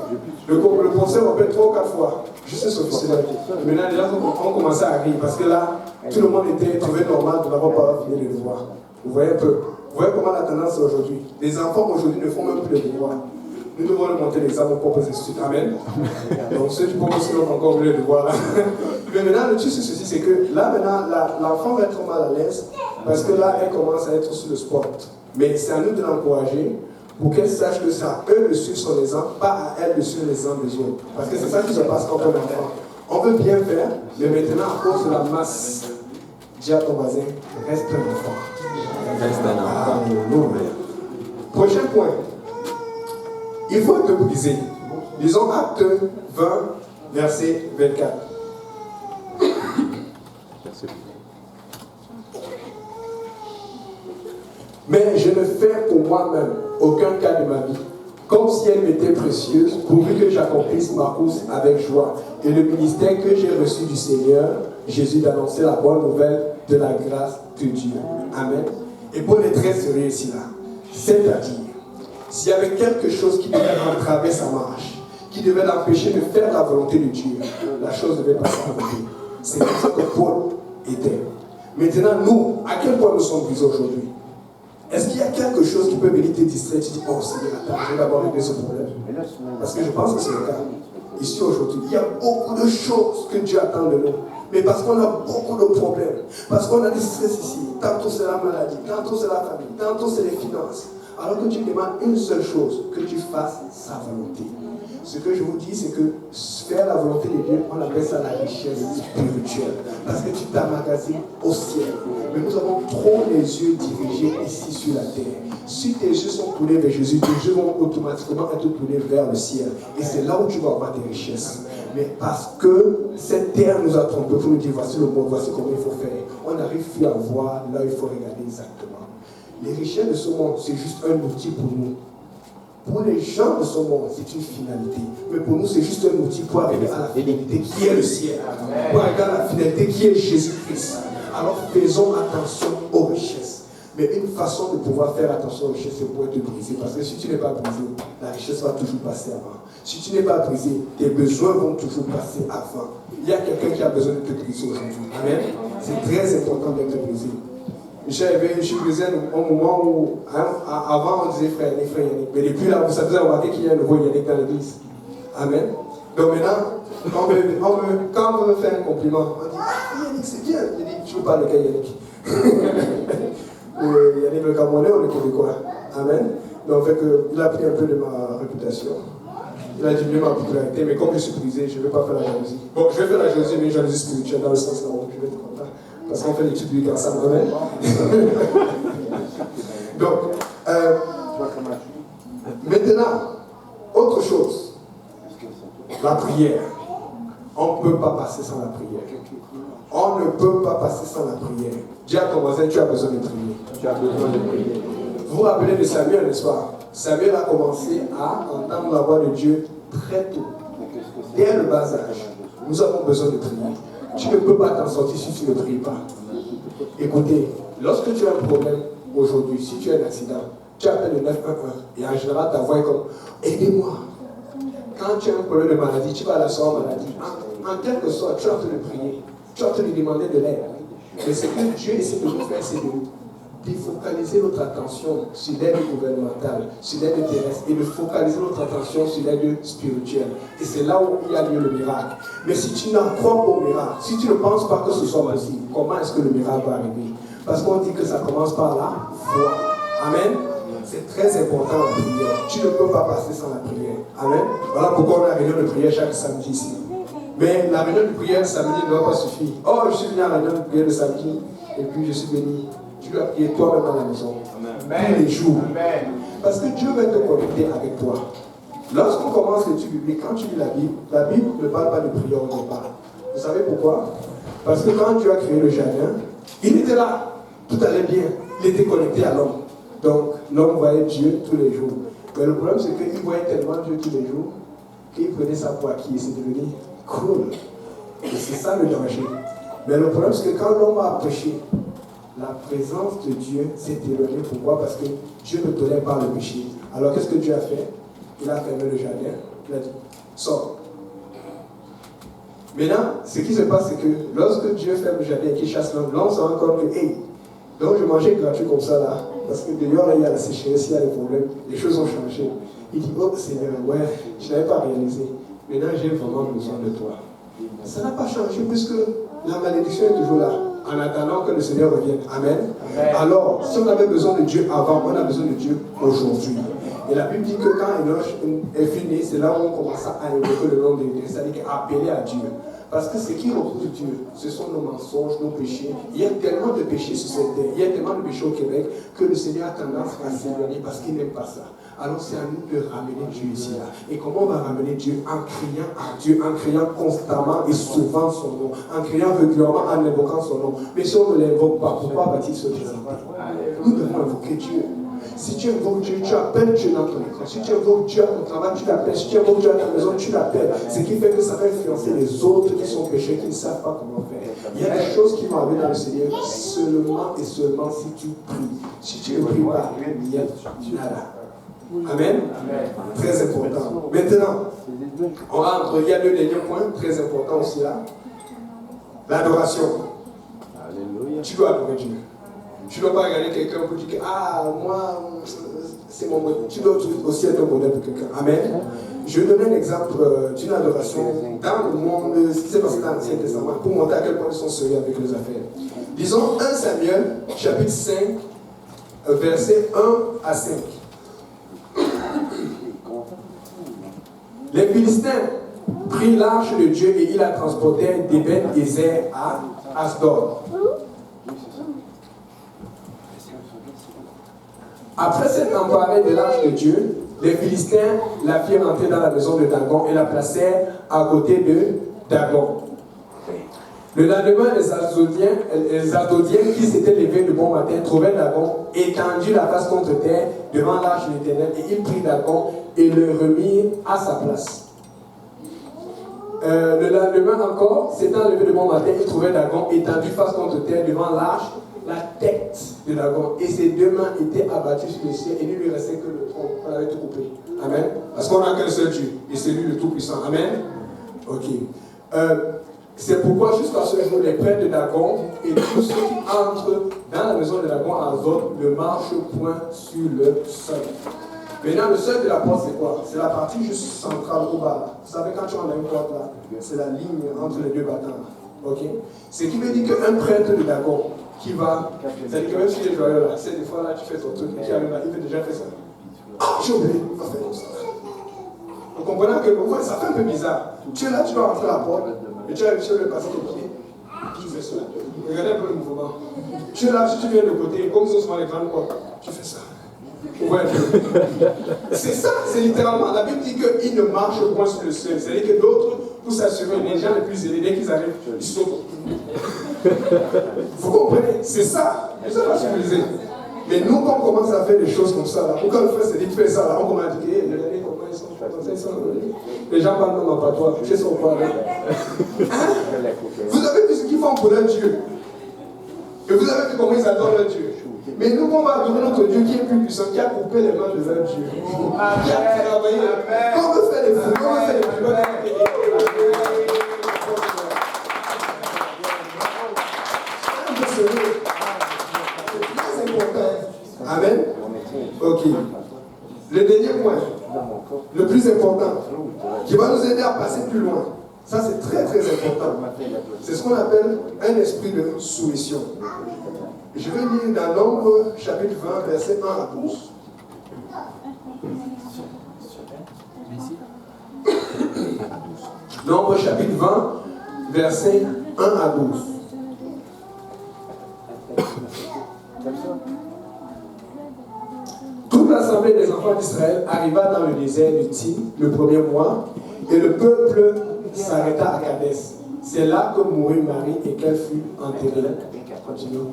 Le professeur appelle 3 ou 4 fois. Juste Sophie se lève. Maintenant, les gens ont commencé à rire parce que là, tout le monde était trouvé normal de n'avoir pas fini les devoirs. Vous voyez un peu. Vous voyez comment la tendance est aujourd'hui. Les enfants aujourd'hui ne font même plus les devoirs. Nous devons leur monter l'examen aux propres instituts. Amen. Donc ceux qui pensent aussi ont encore oublié de voir là. Mais maintenant, le truc c'est ceci, c'est que là maintenant, l'enfant va être mal à l'aise parce que là, elle commence à être sur le sport. Mais c'est à nous de l'encourager pour qu'elle sache que ça, eux de suivre son exemple, pas à elle de suivre l'exemple des autres. Parce que c'est ça qui se passe quand on est enfant. On veut bien faire, mais maintenant, à cause de la masse, dis à ton voisin, reste un enfant. Reste un enfant. Prochain point. Il faut te briser. Disons Acte 20, verset 24. Mais je ne fais pour moi-même aucun cas de ma vie, comme si elle m'était précieuse, pourvu que j'accomplisse ma course avec joie. Et le ministère que j'ai reçu du Seigneur, Jésus, d'annoncer la bonne nouvelle de la grâce de Dieu. Amen. Et Paul est très sérieux ici là. C'est-à-dire, s'il y avait quelque chose qui devait entraver sa marche, qui devait l'empêcher de faire la volonté de Dieu, la chose devait passer à côté. C'est comme ça que Paul était. Maintenant, nous, à quel point nous sommes brisés aujourd'hui? Est-ce qu'il y a quelque chose qui peut venir te distraire? Tu dis, oh Seigneur, attends, je vais d'abord régler ce problème. Parce que je pense que c'est le cas. Ici aujourd'hui, il y a beaucoup de choses que Dieu attend de nous. Mais parce qu'on a beaucoup de problèmes, parce qu'on a des stress ici, tantôt c'est la maladie, tantôt c'est la famille, tantôt c'est les finances. Alors que Dieu demande une seule chose, que tu fasses sa volonté. Ce que je vous dis, c'est que faire la volonté de Dieu, on appelle ça la richesse spirituelle. Parce que tu t'emmagasines au ciel. Mais nous avons trop les yeux dirigés ici sur la terre. Si tes yeux sont tournés vers Jésus, tes yeux vont automatiquement être tournés vers le ciel. Et c'est là où tu vas avoir des richesses. Mais parce que cette terre nous a trompés pour nous dire voici le monde, voici comment il faut faire. On n'arrive plus à voir là où il faut regarder exactement. Les richesses de ce monde, c'est juste un outil pour nous. Pour les gens de ce monde, c'est une finalité. Mais pour nous, c'est juste un outil pour arriver à la finalité qui est le ciel. Pour arriver à la finalité qui est Jésus-Christ. Alors faisons attention aux richesses. Mais une façon de pouvoir faire attention aux richesses, c'est pour être brisé. Parce que si tu n'es pas brisé, la richesse va toujours passer avant. Si tu n'es pas brisé, tes besoins vont toujours passer avant. Il y a quelqu'un qui a besoin de te briser aujourd'hui. Amen. C'est très important d'être brisé. Je suis brisé au moment où, avant on disait frère Yannick. Mais depuis là, vous avez remarqué qu'il y a un nouveau Yannick dans l'église. Amen. Donc maintenant, quand on me fait un compliment, on dit Yannick, c'est bien. Je dis, je ne veux pas le cas Yannick. Yannick le Camerounais, on est québécois. Amen. Donc, fait il a pris un peu de ma réputation. Il a diminué ma popularité, mais comme je suis brisé, je ne vais pas faire la jalousie. Bon, je vais faire la jalousie, mais une jalousie spirituelle dans le sens là où je vais être content. Parce qu'on fait l'étude biblique ensemble, amen. Donc, maintenant, autre chose, la prière. On ne peut pas passer sans la prière. On ne peut pas passer sans la prière. Dis à ton voisin, tu as besoin de prier. Tu as besoin de prier. Vous vous rappelez de Samuel, n'est-ce pas? Samuel a commencé à entendre la voix de Dieu très tôt. Dès le bas âge, nous avons besoin de prier. Tu ne peux pas t'en sortir si tu ne pries pas. Écoutez, lorsque tu as un problème aujourd'hui, si tu as un accident, tu appelles le 911 et en général ta voix est comme aidez-moi. Quand tu as un problème de maladie, tu vas à la soirée maladie. En quelque sorte, tu es en train de prier, tu es en train de demander de l'aide. Mais ce que Dieu essaie de nous faire, c'est de défocaliser notre attention sur l'aide gouvernementale, sur l'aide terrestre, et de focaliser notre attention sur l'aide spirituelle. Et c'est là où il y a lieu le miracle. Mais si tu n'en crois pas au miracle, si tu ne penses pas que ce soit possible, comment est-ce que le miracle va arriver? Parce qu'on dit que ça commence par la foi. Amen. C'est très important la prière. Tu ne peux pas passer sans la prière. Amen. Voilà pourquoi on a une réunion de prière chaque samedi ici. Mais la réunion de prière samedi ne doit pas suffire. Oh, je suis venu à la réunion de prière le samedi, et puis je suis venu. Tu dois prier toi-même dans la maison. Amen. Tous les jours. Amen. Parce que Dieu va te connecter avec toi. Lorsqu'on commence l'étude biblique, quand tu lis la Bible ne parle pas de prière au départ. Vous savez pourquoi? Parce que quand Dieu a créé le jardin, il était là. Tout allait bien. Il était connecté à l'homme. Donc, l'homme voyait Dieu tous les jours. Mais le problème, c'est qu'il voyait tellement Dieu tous les jours qu'il prenait ça pour acquis et c'est devenu cool. Et c'est ça le danger. Mais le problème, c'est que quand l'homme a péché, la présence de Dieu s'est éloignée. Pourquoi? Parce que Dieu ne tolère pas le péché. Alors qu'est-ce que Dieu a fait? Il a fermé le jardin. Il a dit, sors. Maintenant, ce qui se passe, c'est que lorsque Dieu ferme le jardin et qu'il chasse l'homme, l'homme se rend compte que, hey, donc je mangeais gratuit comme ça là, parce que dehors là, il y a la sécheresse, il y a des problèmes, les choses ont changé. Il dit, oh Seigneur, ouais, je n'avais pas réalisé. Maintenant, j'ai vraiment besoin de toi. Ça n'a pas changé puisque la malédiction est toujours là, en attendant que le Seigneur revienne. Amen. Amen. Alors, si on avait besoin de Dieu avant, on a besoin de Dieu aujourd'hui. Et la Bible dit que quand Enoch est fini, c'est là où on commence à invoquer le nom de Dieu, c'est-à-dire appeler à Dieu. Parce que ce qui repousse Dieu, ce sont nos mensonges, nos péchés. Il y a tellement de péchés sur cette terre, il y a tellement de péchés au Québec que le Seigneur a tendance à s'éloigner parce qu'il n'aime pas ça. Alors c'est à nous de ramener Dieu ici là. Et comment on va ramener Dieu? En criant à Dieu, en criant constamment et souvent son nom, en criant régulièrement, en invoquant son nom. Mais si on ne l'invoque pas, pourquoi va-t-il se présenter? Nous devons invoquer Dieu. Si tu invoques Dieu, tu appelles Dieu dans ton école. Si tu invoques Dieu à ton travail, tu l'appelles. Si tu invoques Dieu à ta maison, tu l'appelles. Ce qui fait que ça va influencer les autres qui sont pécheurs, qui ne savent pas comment faire. Il y a des choses qui vont arriver dans le Seigneur seulement et seulement si tu pries. Si tu ne pries pas, il y a nada. Amen. Très important. Maintenant, on rentre, il y a le dernier point, très important aussi là. L'adoration. Tu dois adorer Dieu. Tu ne dois pas regarder quelqu'un pour dire que, ah, moi, c'est mon modèle. Tu dois aussi être un modèle pour quelqu'un. Amen. Je vais donner un exemple d'une adoration dans le monde, ce qui s'est passé dans l'Ancien Testament, pour montrer à quel point ils sont sérieux avec les affaires. Disons 1 Samuel, chapitre 5, versets 1 à 5. Les Philistins prirent l'arche de Dieu et ils la transportèrent d'Ébène-Ézer à Asdod. Après s'être emparés de l'arche de Dieu, les Philistins la firent entrer dans la maison de Dagon et la placèrent à côté de Dagon. Le lendemain, les Asdodiens qui s'étaient levés le bon matin trouvèrent Dagon étendu la face contre terre devant l'arche de l'Éternel et ils prirent Dagon et le remirent à sa place. Le lendemain encore, s'étant levé le bon matin, ils trouvaient Dagon étendu face contre terre devant l'arche, la tête de Dagon, et ses deux mains étaient abattues sur le ciel et il ne lui restait que le tronc. On avait tout coupé. Amen. Parce qu'on n'a qu'un seul Dieu, et c'est lui le Tout-Puissant. Amen. Ok. C'est pourquoi jusqu'à ce jour, les prêtres de Dagon et tous ceux qui entrent dans la maison de Dagon à Azot ne marchent point sur le sol. Maintenant, le seuil de la porte, c'est quoi? C'est la partie juste centrale au bas. Là. Vous savez, quand tu en as une porte là, c'est la ligne entre les deux battants. Ok? Ce qui veut dire qu'un prêtre de Dagon qui va, c'est-à-dire que même si les joyeux là, c'est des fois là, tu fais ton truc, qui arrive là, il veut déjà faire ça. Ah, j'ai oublié, il va faire comme ça. Vous comprenez que ça fait un peu bizarre. Tu es là, tu vas rentrer à la porte, et tu arrives sur le passage au pied, tu fais ça. Regardez un peu le mouvement. Tu es là, si tu viens de côté, comme ce sont les grandes portes, tu fais ça. Ouais. C'est ça, c'est littéralement. La Bible dit qu'ils ne marchent point sur le sol. C'est-à-dire que d'autres, pour s'assurer, les gens les plus élevés, dès qu'ils arrivent, ils sautent. Vous comprenez? C'est ça. Ça va symbolisé. Mais nous, quand on commence à faire des choses comme ça, là, quand le frère se dit, tu fais ça, là, on commence à dire, regardez comment ils sont. Les gens parlent même en patois. Tu sais son quoi, là? Hein? Vous avez vu ce qu'ils font pour leur Dieu. Et vous avez vu comment ils adorent leur Dieu. Mais nous, on va adorer notre Dieu qui est plus puissant, qui a coupé les mains de leur Dieu. Qui a travaillé. Quand on veut faire les fous, quand on veut faire les plus bonnes. C'est très important. Amen. Ok. Le dernier point, le plus important, qui va nous aider à passer plus loin. Ça, c'est très très important. C'est ce qu'on appelle un esprit de soumission. Je vais lire dans Nombre, chapitre 20, versets 1 à 12. Nombre, chapitre 20, versets 1 à 12. Toute l'assemblée des enfants d'Israël arriva dans le désert du Tin le premier mois, et le peuple s'arrêta à Kadès. C'est là que mourut Marie et qu'elle fut enterrée. Continuons.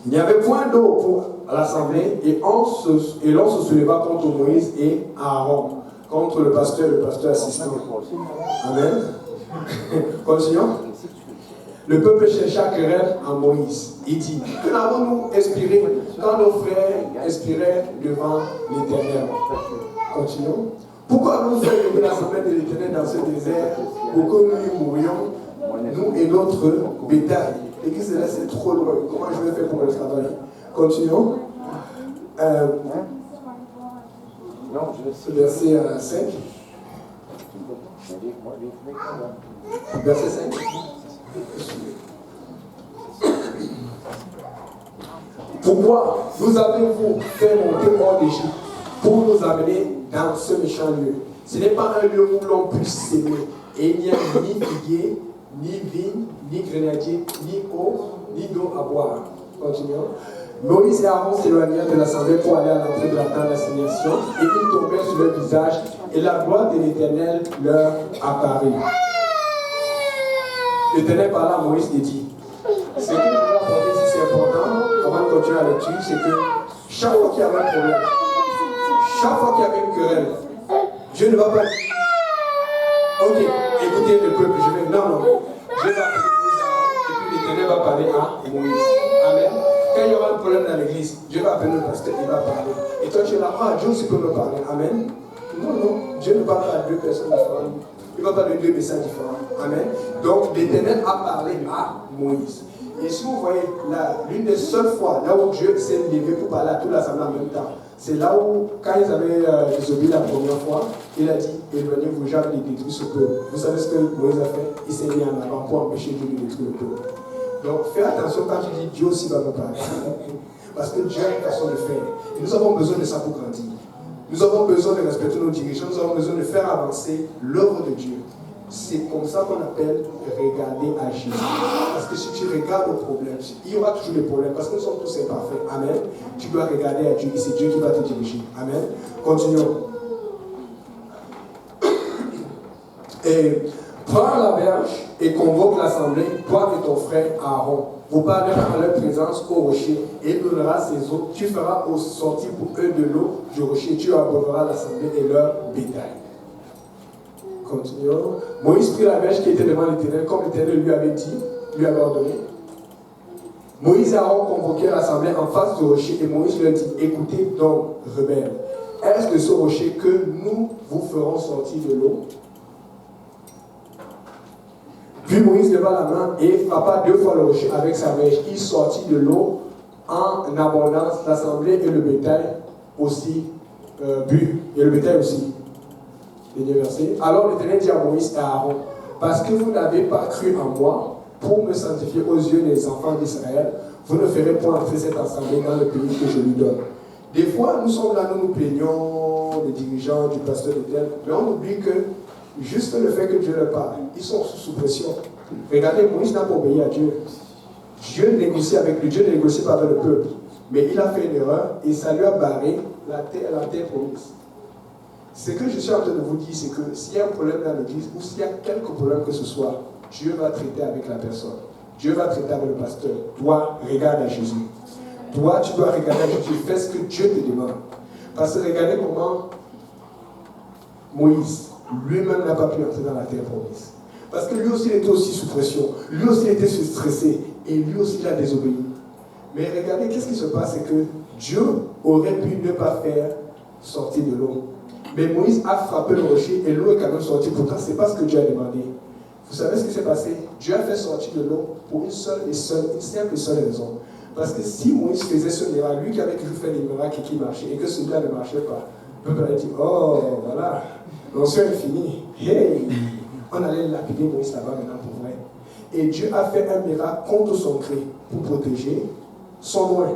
Il n'y avait point d'eau pour l'assemblée et l'on se souleva contre Moïse et Aaron, contre le pasteur assistant. Amen. Continuons. Le peuple chercha querelle à Moïse. Il dit, que n'avons-nous expiré quand nos frères expiraient devant l'Éternel? Continuons. Pourquoi avons-nous fait lever l'assemblée de l'Éternel dans ce désert pour que nous mourions, nous et notre bétail? L'église là, c'est trop loin. Comment je vais faire pour le travail? Continuons. Verset 5. Verset 5. Pourquoi nous avez-vous fait monter hors d'Égypte pour nous amener dans ce méchant lieu? Ce n'est pas un lieu où l'on puisse s'aimer. Et il n'y a ni figuier, ni vigne, ni grenadier, ni eau, ni d'eau à boire. Continuons. Moïse et Aaron s'éloignèrent de l'assemblée pour aller à l'entrée de la tente d'assignation, et ils tombèrent sur leur visage, et la gloire de l'Éternel leur apparut. L'Éternel parla à Moïse et dit, ce que je veux apporter, si c'est important, avant de continuer la lecture, c'est que Chaque fois qu'il y avait un problème, chaque fois qu'il y avait une querelle, Dieu ne va pas dire ok, écoutez le peuple, je vais. Non, non. Dieu va appeler Moïse et puis l'Éternel va parler à Moïse. Amen. Quand il y aura un problème dans l'église, Dieu va appeler le pasteur, il va parler. Et toi tu es là, Dieu aussi peut me parler. Amen. Non, non. Dieu ne parle pas à deux personnes différentes. Il ne va pas de deux messages différents. Amen. Donc l'Éternel a parlé à Moïse. Et si vous voyez là, l'une des seules fois, là où Dieu s'est levé pour parler à toute l'assemblée en même temps, c'est là où, quand ils avaient désobéi la première fois, il a dit, éloignez-vous, j'ai détruire ce peuple. Vous savez ce que Moïse a fait? Il s'est mis en avant pour empêcher Dieu de détruire le peuple. Donc fais attention quand tu dis Dieu aussi va me parler. Parce que Dieu a une façon de faire. Et nous avons besoin de ça pour grandir. Nous avons besoin de respecter nos dirigeants, nous avons besoin de faire avancer l'œuvre de Dieu. C'est comme ça qu'on appelle regarder à Jésus. Parce que si tu regardes au problème, il y aura toujours des problèmes, parce que nous sommes tous imparfaits. Amen. Tu dois regarder à Dieu et c'est Dieu qui va te diriger. Amen. Continuons. Et prends la verge et convoque l'assemblée, toi et ton frère Aaron. Vous parlerez en leur présence au rocher, et il donnera ses eaux. Tu feras sortir pour eux de l'eau du rocher. Tu abreuveras l'assemblée et leur bétail. Continuons. Moïse prit la verge qui était devant l'Éternel, comme l'Éternel lui avait dit, lui avait ordonné. Moïse et Aaron convoquèrent l'assemblée en face du rocher, et Moïse leur dit, écoutez donc, rebelles, est-ce de ce rocher que nous vous ferons sortir de l'eau? Puis Moïse leva la main et frappa 2 fois le rocher avec sa verge. Il sortit de l'eau en abondance. L'assemblée et le bétail aussi but. Et le bétail aussi. Dernier verset. Alors l'Éternel dit à Moïse et à Aaron, parce que vous n'avez pas cru en moi pour me sanctifier aux yeux des enfants d'Israël, vous ne ferez point entrer cette assemblée dans le pays que je lui donne. Des fois, nous sommes là, nous nous plaignons des dirigeants, du pasteur de tel, mais on oublie que juste le fait que Dieu leur parle, ils sont sous pression. Regardez, Moïse n'a pas obéi à Dieu. Dieu négocie avec lui, Dieu ne négocie pas avec le peuple. Mais il a fait une erreur et ça lui a barré la terre promise. Ce que je suis en train de vous dire, c'est que s'il y a un problème dans l'église ou s'il y a quelque problème que ce soit, Dieu va traiter avec la personne. Dieu va traiter avec le pasteur. Toi, regarde à Jésus. Toi, tu dois regarder à Jésus. Fais ce que Dieu te demande. Parce que regardez comment Moïse lui-même n'a pas pu entrer dans la terre promise. Parce que lui aussi il était aussi sous pression. Lui aussi il était stressé. Et lui aussi il a désobéi. Mais regardez, qu'est-ce qui se passe? C'est que Dieu aurait pu ne pas faire sortir de l'eau. Mais Moïse a frappé le rocher et l'eau est quand même sortie. Pourtant, ce n'est pas ce que Dieu a demandé. Vous savez ce qui s'est passé? Dieu a fait sortir de l'eau pour une simple et seule raison. Parce que si Moïse faisait ce miracle, lui qui avait toujours fait des miracles et qui marchait, et que celui-là ne marchait pas, le peuple allait dire, oh, voilà, l'onction est finie. Hey! On allait lapider Moïse là-bas maintenant pour vrai. Et Dieu a fait un miracle contre son gré pour protéger son loin.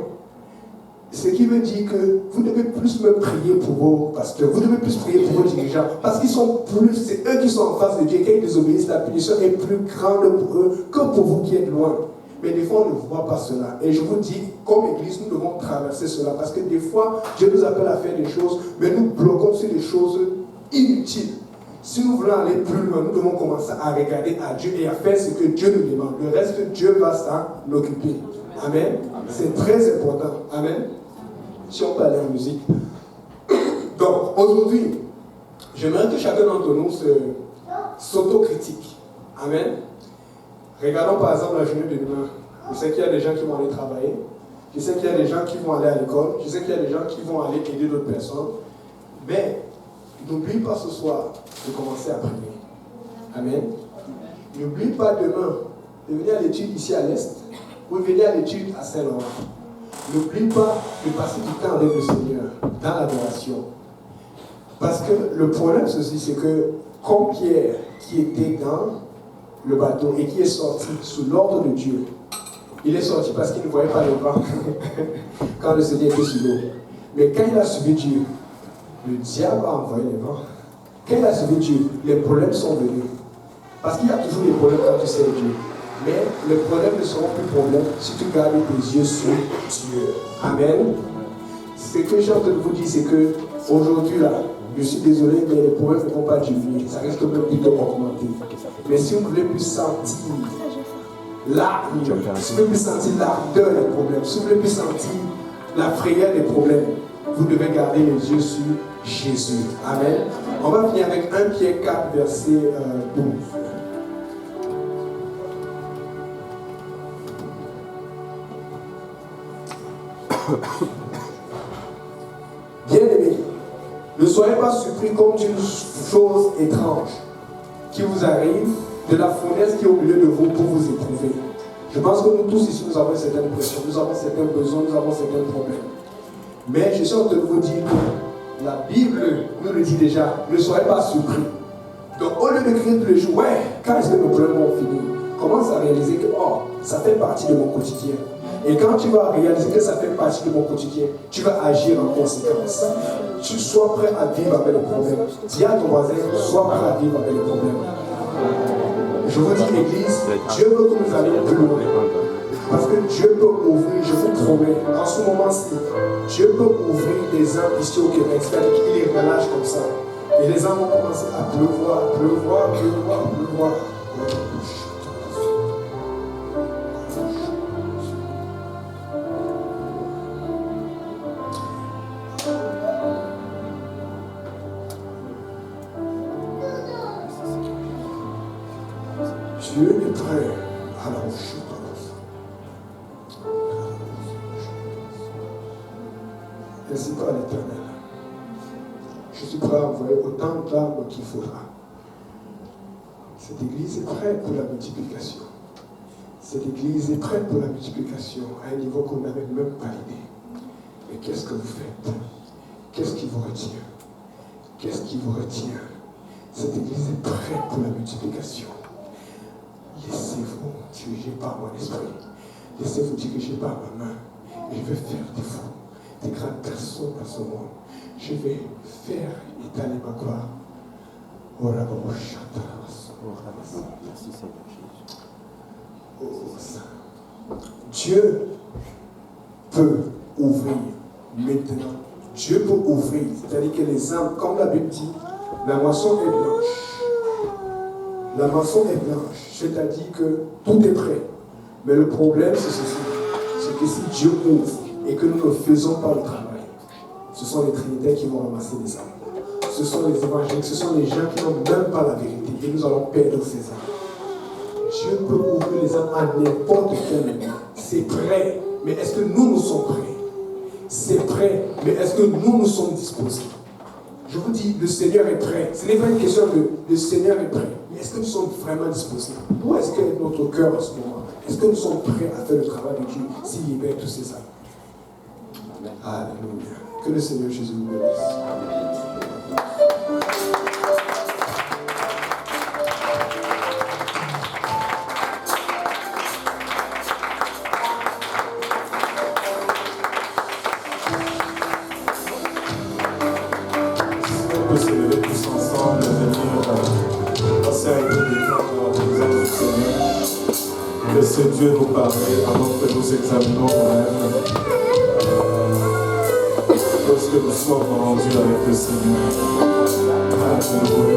Ce qui veut dire que vous devez plus me prier pour vos pasteurs, vous devez plus prier pour vos dirigeants, parce qu'ils sont plus, c'est eux qui sont en face de Dieu, quand ils désobéissent, la punition est plus grande pour eux que pour vous qui êtes loin. Mais des fois, on ne voit pas cela. Et je vous dis, comme Église, nous devons traverser cela, parce que des fois, Dieu nous appelle à faire des choses, mais nous bloquons sur des choses inutiles. Si nous voulons aller plus loin, nous devons commencer à regarder à Dieu et à faire ce que Dieu nous demande. Le reste, Dieu va s'en occuper. Amen. C'est très important. Amen. Si on peut aller en musique. Donc, aujourd'hui, j'aimerais que chacun d'entre nous s'autocritique. Amen. Regardons par exemple la journée de demain. Je sais qu'il y a des gens qui vont aller travailler. Je sais qu'il y a des gens qui vont aller à l'école. Je sais qu'il y a des gens qui vont aller aider d'autres personnes. Mais n'oublie pas ce soir de commencer à prier. Amen. N'oublie pas demain de venir à l'étude ici à l'Est ou de venir à l'étude à Saint-Laurent. N'oublie pas de passer du temps avec le Seigneur dans l'adoration. Parce que le problème, ceci, c'est que comme Pierre qui était dans le bateau et qui est sorti sous l'ordre de Dieu, il est sorti parce qu'il ne voyait pas le vent quand le Seigneur était sous l'eau. Mais quand il a suivi Dieu, le diable a envoyé le vent. Quand il a suivi Dieu, les problèmes sont venus. Parce qu'il y a toujours des problèmes quand tu sais Dieu. Mais les problèmes ne seront plus problèmes si tu gardes tes yeux sur Dieu. Amen. Ce que j'ai envie de vous dire, c'est que aujourd'hui là, je suis désolé, mais les problèmes ne vont pas diminuer. Ça risque même plutôt d'augmenter. Mais si vous voulez plus sentir l'ardeur, si vous voulez plus sentir l'ardeur des problèmes, si vous voulez plus sentir la frayeur des problèmes. Vous devez garder les yeux sur Jésus. Amen. On va finir avec 1 Pierre 4, verset 12. Bien-aimés, ne soyez pas surpris comme d'une chose étrange qui vous arrive de la fournaise qui est au milieu de vous pour vous éprouver. Je pense que nous tous ici, nous avons certaines pressions, nous avons certains besoins, nous avons certains problèmes. Mais je suis en train de vous dire que la Bible nous le dit déjà, ne soyez pas surpris. Donc au lieu de crier tous les jours, ouais, quand est-ce que mes problèmes vont finir? Commence à réaliser que, oh, ça fait partie de mon quotidien. Et quand tu vas réaliser que ça fait partie de mon quotidien, tu vas agir en conséquence. Tu sois prêt à vivre avec les problèmes. Dis à ton voisin, sois prêt à vivre avec les problèmes. Je vous dis, Église, Dieu veut que nous allions plus loin. Parce que Dieu peut ouvrir, je vous promets, en ce moment-ci, Dieu peut ouvrir des âmes ici au Québec. C'est-à-dire qu'il les relâche comme ça. Et les âmes vont commencer à pleuvoir, pleuvoir, pleuvoir, pleuvoir. Dieu est prêt à la chute. Ainsi par l'Éternel. Je suis prêt à envoyer autant d'armes qu'il faudra. Cette église est prête pour la multiplication. Cette église est prête pour la multiplication à un niveau qu'on n'avait même pas idée. Mais qu'est-ce que vous faites? Qu'est-ce qui vous retient? Qu'est-ce qui vous retient? Cette église est prête pour la multiplication. Laissez-vous diriger par mon esprit. Laissez-vous diriger par ma main. Et je vais faire de vous des grandes personnes dans ce monde. Je vais faire étaler ma gloire. Oh Dieu peut ouvrir maintenant. Dieu peut ouvrir. C'est-à-dire que les âmes, comme la Bible dit, la moisson est blanche. La moisson est blanche. C'est-à-dire que tout est prêt. Mais le problème, c'est ceci. C'est que si Dieu ouvre et que nous ne faisons pas le travail, ce sont les trinitaires qui vont ramasser les âmes. Ce sont les évangéliques, ce sont les gens qui n'ont même pas la vérité. Et nous allons perdre ces âmes. Dieu peut ouvrir les âmes à n'importe quel moment. C'est prêt. Mais est-ce que nous sommes prêts? C'est prêt. Mais est-ce que nous sommes disposés? Je vous dis, le Seigneur est prêt. Ce n'est pas une question de le Seigneur est prêt. Mais est-ce que nous sommes vraiment disposés? Où est-ce qu'est notre cœur en ce moment? Est-ce que nous sommes prêts à faire le travail de Dieu s'il libère tous ces âmes? Alléluia. Que le Seigneur Jésus nous bénisse. On peut se lever tous ensemble et venir passer à une temps dans la présence du Seigneur. Laissez Dieu nous parler avant que nous examinons nous-mêmes. Lorsque nous sommes rendus avec le Seigneur. Alléluia.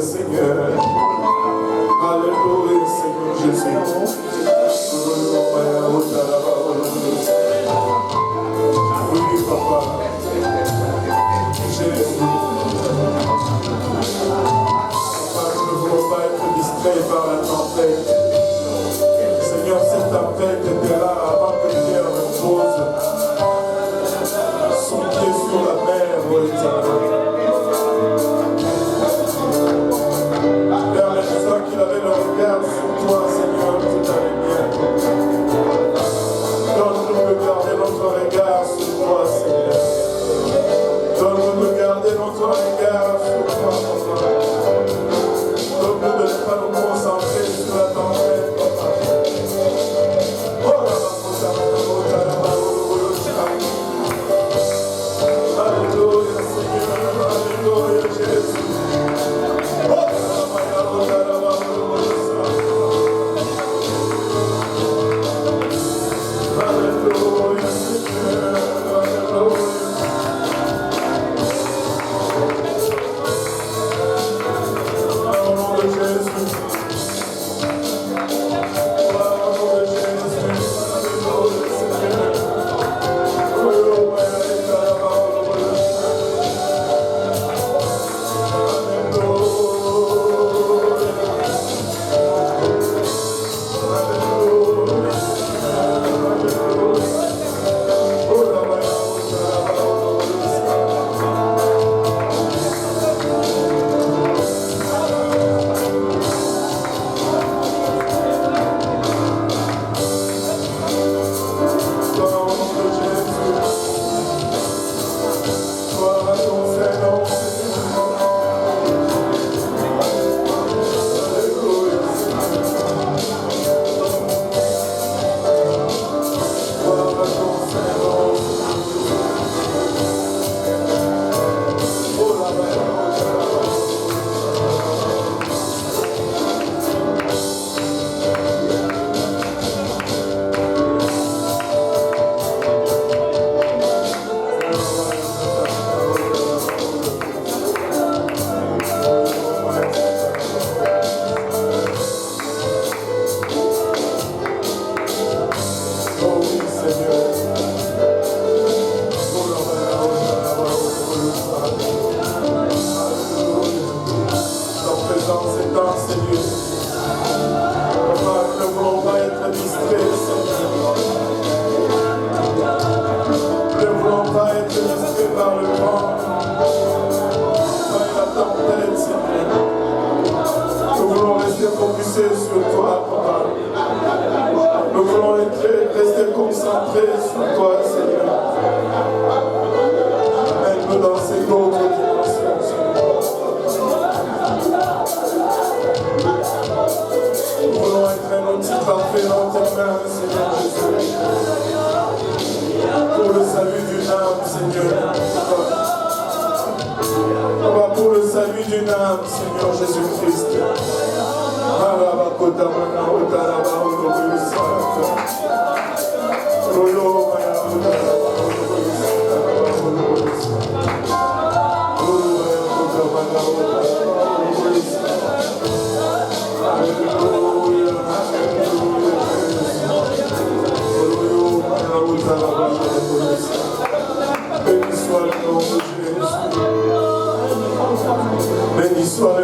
Seigneur. Alléluia, Seigneur Jésus. Oui, Papa. Jésus. Nous ne voulons pas être distraits par la tempête. Seigneur, cette tempête était là avant que Pierre ne pose son pied sur la mer, ô Éternel. Père, l'instant qu'il avait le regard sur toi, Seigneur, tout allait bien. Donne-nous de garder notre regard sur toi, Seigneur. Donne-nous de garder notre regard sur toi, Papa. Donne-nous de ne pas nous concentrer sur la tempête, Papa. Alléluia, Seigneur. Alléluia, Jésus. Alléluia, Seigneur. Alléluia. Au nom de Jésus. Au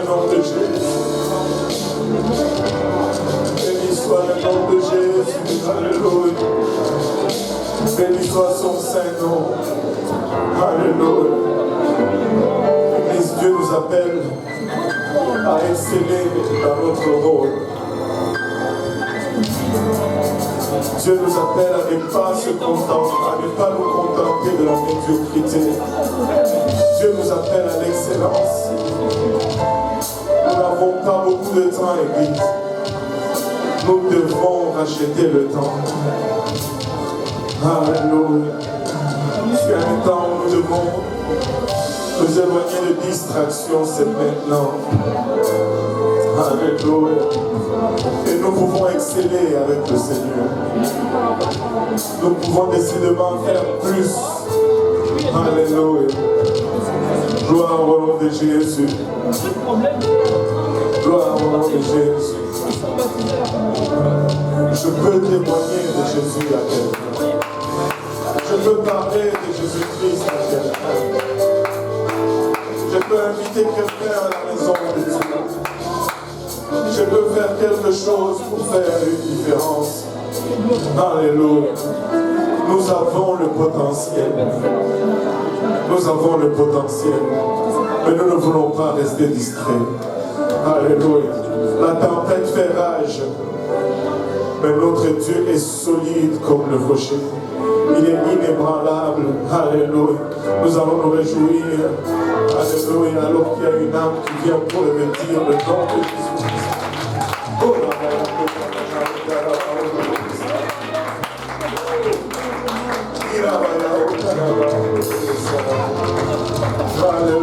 nom de Jésus. Alléluia, Seigneur. Dieu nous appelle à ne pas se contenter, à ne pas nous contenter de la médiocrité. Dieu nous appelle à l'excellence. Nous n'avons pas beaucoup de temps, Église. Nous devons racheter le temps. Alléluia. C'est un temps où nous devons nous éloigner de distractions, c'est maintenant. Alléluia. Et nous pouvons exceller avec le Seigneur. Nous pouvons décidément faire plus. Alléluia. Gloire Gloire au nom de Jésus. Gloire au nom de Jésus. Je peux témoigner de Jésus à quelqu'un. Je peux parler de Jésus-Christ à quelqu'un. Je peux inviter quelqu'un à la maison de Dieu. Je peux faire quelque chose pour faire une différence. Alléluia. Nous avons le potentiel. Nous avons le potentiel. Mais nous ne voulons pas rester distraits. Alléluia. La tempête fait rage. Mais notre Dieu est solide comme le rocher. Il est inébranlable. Alléluia. Nous allons nous réjouir. Alléluia. Alors qu'il y a une âme qui vient pour revêtir le nom de Jésus-Christ.